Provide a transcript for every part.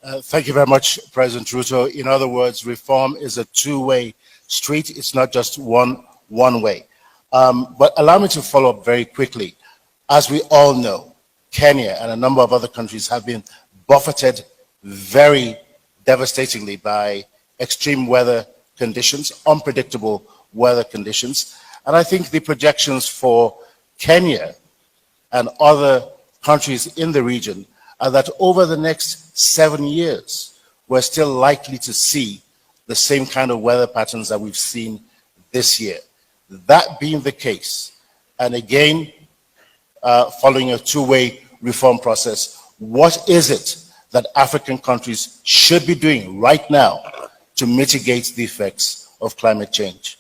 Thank you very much, President Ruto. In other words, reform is a two-way street. It's not just one way. But allow me to follow up very quickly. As we all know, Kenya and a number of other countries have been buffeted very devastatingly by extreme weather conditions, unpredictable weather conditions. And I think the projections for Kenya and other countries in the region are that over the next 7 years, we're still likely to see the same kind of weather patterns that we've seen this year. That being the case, and again, following a two-way reform process, what is it that African countries should be doing right now to mitigate the effects of climate change?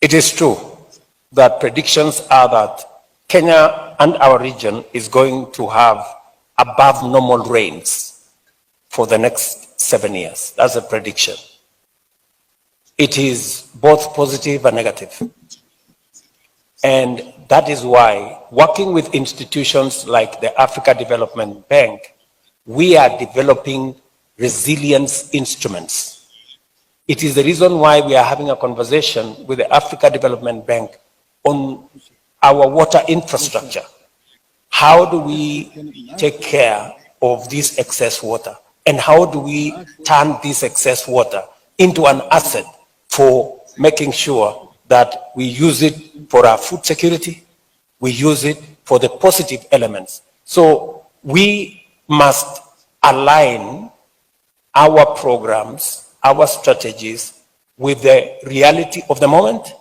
It is true that predictions are that Kenya and our region is going to have above normal rains for the next 7 years. That's a prediction. It is both positive and negative. And that is why, working with institutions like the Africa Development Bank, we are developing resilience instruments. It is the reason why we are having a conversation with the Africa Development Bank on our water infrastructure. How do we take care of this excess water? And how do we turn this excess water into an asset for making sure that we use it for our food security, we use it for the positive elements. So we must align our programs, our strategies with the reality of the moment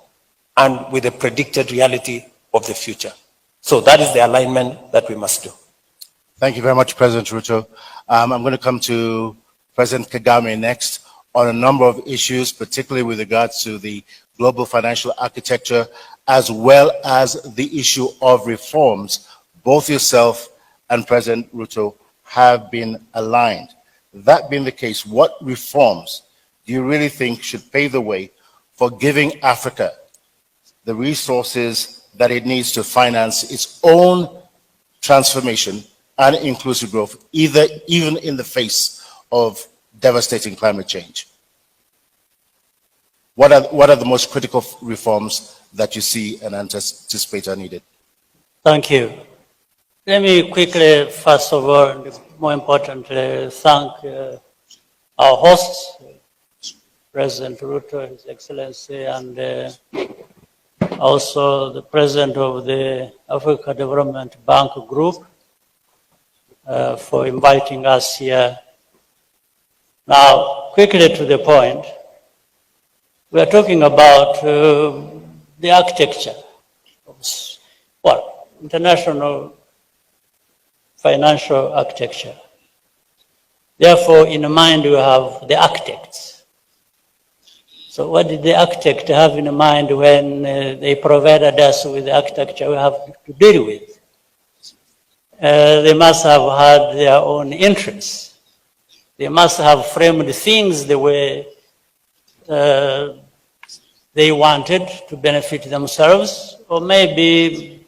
and with the predicted reality of the future. So that is the alignment that we must do. Thank you very much, President Ruto. I'm going to come to President Kagame next on a number of issues, particularly with regards to the global financial architecture, as well as the issue of reforms. Both yourself and President Ruto have been aligned. That being the case, what reforms do you really think should pave the way for giving Africa the resources that it needs to finance its own transformation and inclusive growth, even in the face of devastating climate change? What are the most critical reforms that you see and anticipate are needed? Thank you. Let me quickly, first of all, and more importantly, thank our hosts, President Ruto, His Excellency, and also the President of the Africa Development Bank Group for inviting us here. Now, quickly to the point, we are talking about the architecture of, well, international financial architecture. Therefore, in mind, we have the architects. So what did the architect have in mind when they provided us with the architecture we have to deal with? They must have had their own interests. They must have framed things the way they wanted to benefit themselves, or maybe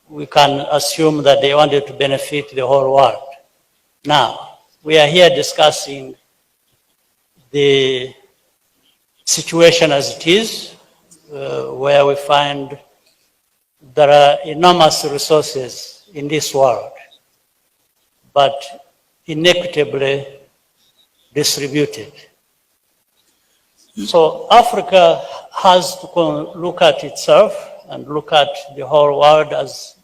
we can assume that they wanted to benefit the whole world. Now, we are here discussing the situation as it is, where we find there are enormous resources in this world, but inequitably distributed. So Africa has to look at itself and look at the whole world as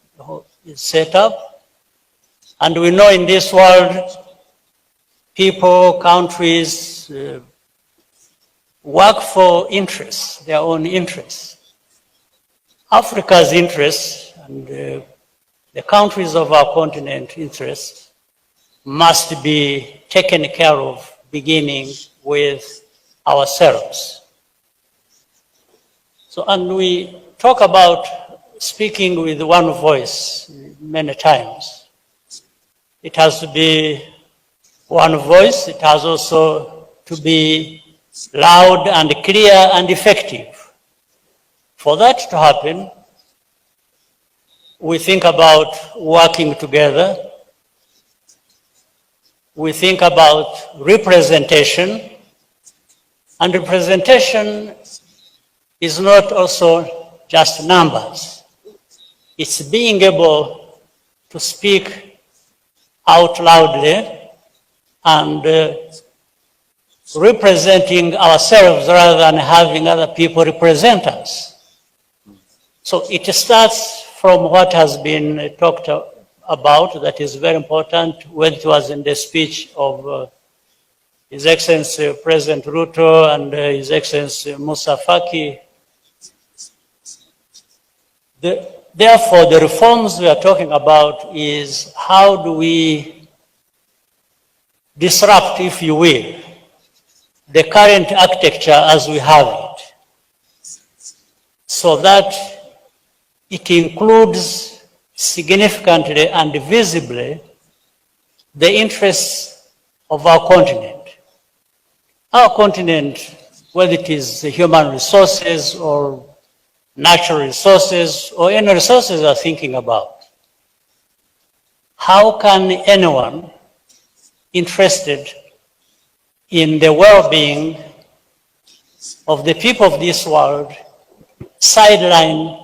it's set up. And we know in this world, people, countries, work for interests, their own interests. Africa's interests and the countries of our continent interests must be taken care of, beginning with ourselves. So, and we talk about speaking with one voice many times. It has to be one voice. It has also to be loud and clear and effective. For that to happen, we think about working together, we think about representation, and representation is not also just numbers. It's being able to speak out loudly and representing ourselves rather than having other people represent us. So it starts from what has been talked about, that is very important, when it was in the speech of His Excellency President Ruto and His Excellency Musa Faki. Therefore, the reforms we are talking about is how do we disrupt, if you will, the current architecture as we have it, so that it includes significantly and visibly the interests of our continent. Our continent, whether it is human resources or natural resources or any resources we are thinking about, how can anyone interested in the well-being of the people of this world sideline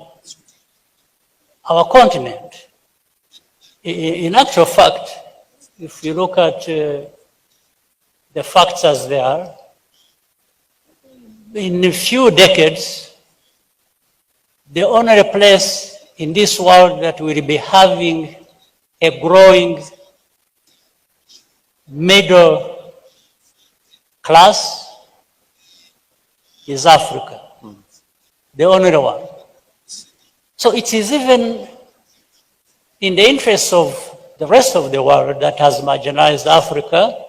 our continent? In actual fact, if you look at the facts as they are, in a few decades, the only place in this world that will be having a growing middle class is Africa, the only one. So it is even in the interest of the rest of the world that has marginalized Africa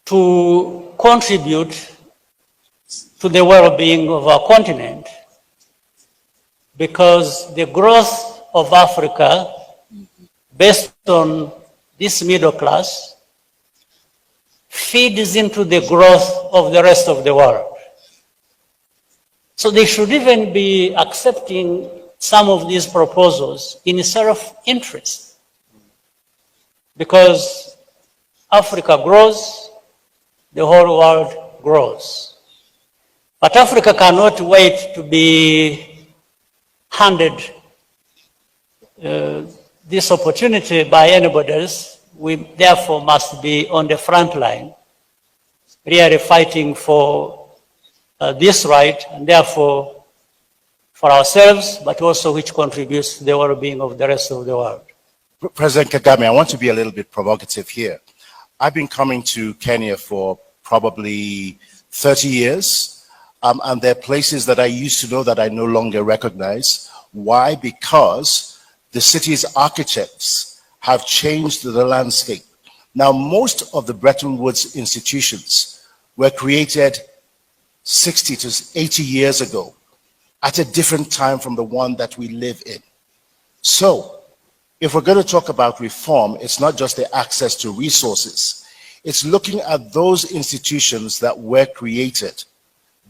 to contribute to the well-being of our continent, because the growth of Africa based on this middle class feeds into the growth of the rest of the world. So they should even be accepting some of these proposals in self-interest, because Africa grows, the whole world grows. But Africa cannot wait to be handed this opportunity by anybody else. We therefore must be on the front line, really fighting for this right, and therefore for ourselves, but also which contributes to the well-being of the rest of the world. President Kagame, I want to be a little bit provocative here. I've been coming to Kenya for probably 30 years, and there are places that I used to know that I no longer recognize. Why? Because the city's architects have changed the landscape. Now, most of the Bretton Woods institutions were created 60 to 80 years ago, at a different time from the one that we live in. So, if we're going to talk about reform, it's not just the access to resources. It's looking at those institutions that were created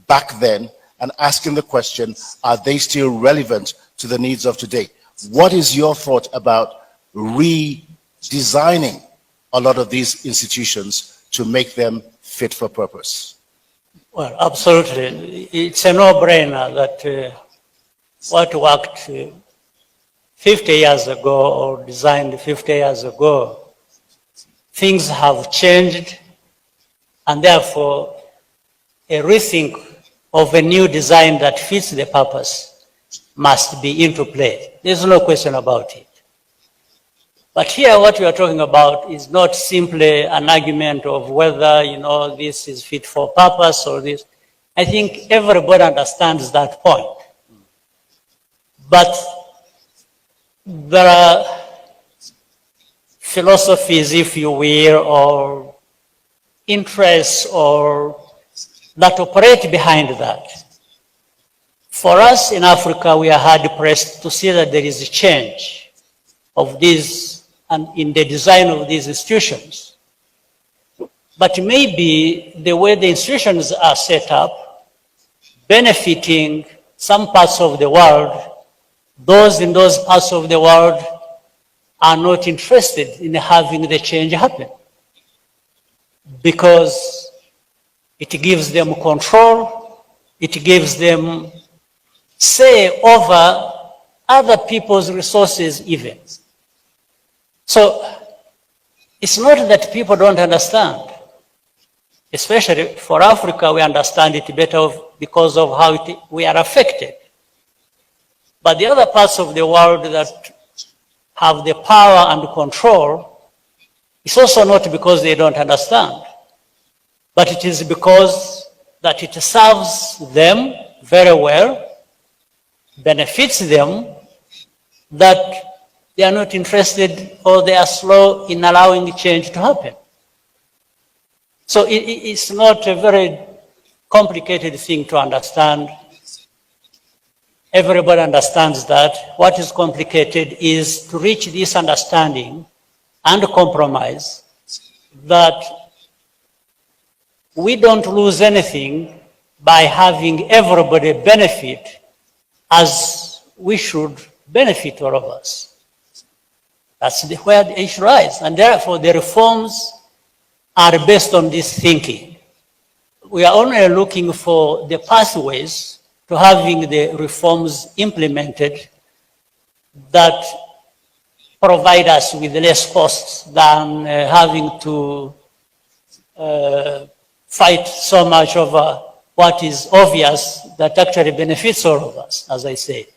back then and asking the question, are they still relevant to the needs of today? What is your thought about redesigning a lot of these institutions to make them fit for purpose? Well, absolutely. It's a no-brainer that what worked 50 years ago or designed 50 years ago, things have changed, and therefore a rethink of a new design that fits the purpose must be into play. There's no question about it. But here what we are talking about is not simply an argument of whether, this is fit for purpose or this. I think everybody understands that point. But there are philosophies, if you will, or interests or that operate behind that. For us in Africa, we are hard pressed to see that there is a change of these and in the design of these institutions. But maybe the way the institutions are set up, benefiting some parts of the world, those in those parts of the world are not interested in having the change happen because it gives them control, it gives them say over other people's resources even. So it's not that people don't understand. Especially for Africa, we understand it better because of how we are affected. But the other parts of the world that have the power and control, it's also not because they don't understand, but it is because that it serves them very well, benefits them, that they are not interested or they are slow in allowing change to happen. So it's not a very complicated thing to understand. Everybody understands that. What is complicated is to reach this understanding and compromise that we don't lose anything by having everybody benefit as we should benefit, all of us. That's where the issue lies. And therefore, the reforms are based on this thinking. We are only looking for the pathways to having the reforms implemented that provide us with less costs than having to fight so much over what is obvious that actually benefits all of us, as I say.